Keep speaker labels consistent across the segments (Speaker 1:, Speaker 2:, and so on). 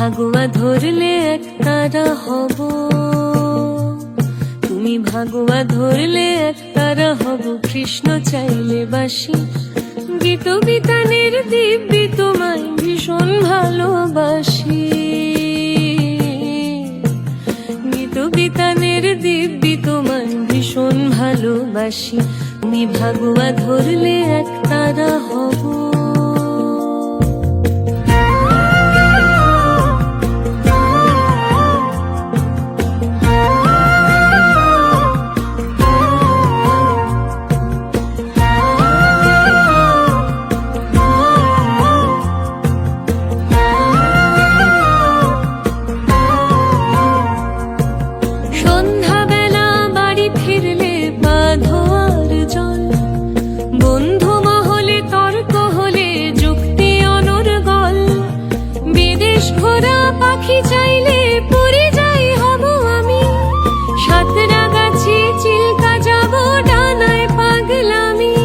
Speaker 1: ভাগুয়া ধরলে একতারা হব, তুমি ভাগুয়া ধরলে একতারা হব। কৃষ্ণ চাইলে বাসি, গীত বিতানের দিব্যি তোমায় ভীষণ ভালোবাসি। গীত বিতানের দিব্যি তোমায় ভীষণ ভালোবাসি। তুমি ভাগুয়া ধরলে একতারা হব। বন্ধু মহলে তর্ক হলে যুক্তি অনর্গল, বিদেশ ঘোরা পাখি চাইলে পুরি যাই হব আমি। সাঁতরাগাছি চিল্কা যাব ডানায় পাগলামি,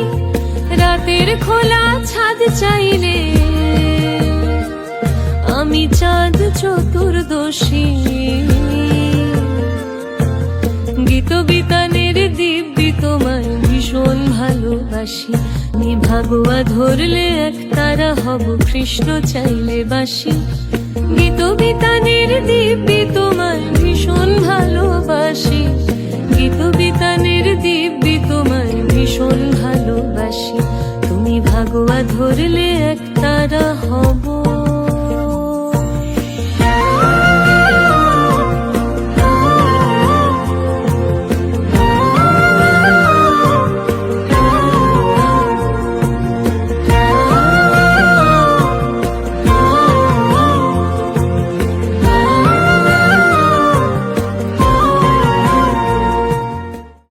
Speaker 1: রাতের খোলা ছাদ চাইলে আমি চাঁদ চতুর্দশী। গীত বিতানের দিব্যি তোমায় ভীষণ ভালোবাসি। আমি ভাগুয়া ধরলে একতারা হব, কৃষ্ণ চাইলে বাসি। গীত বিতানের দিব্যি তোমায় ভীষণ ভালোবাসি। গীত বিতানের দিব্যি তোমায় ভীষণ ভালোবাসি। তুমি ভাগুয়া ধরলে একতারা হব।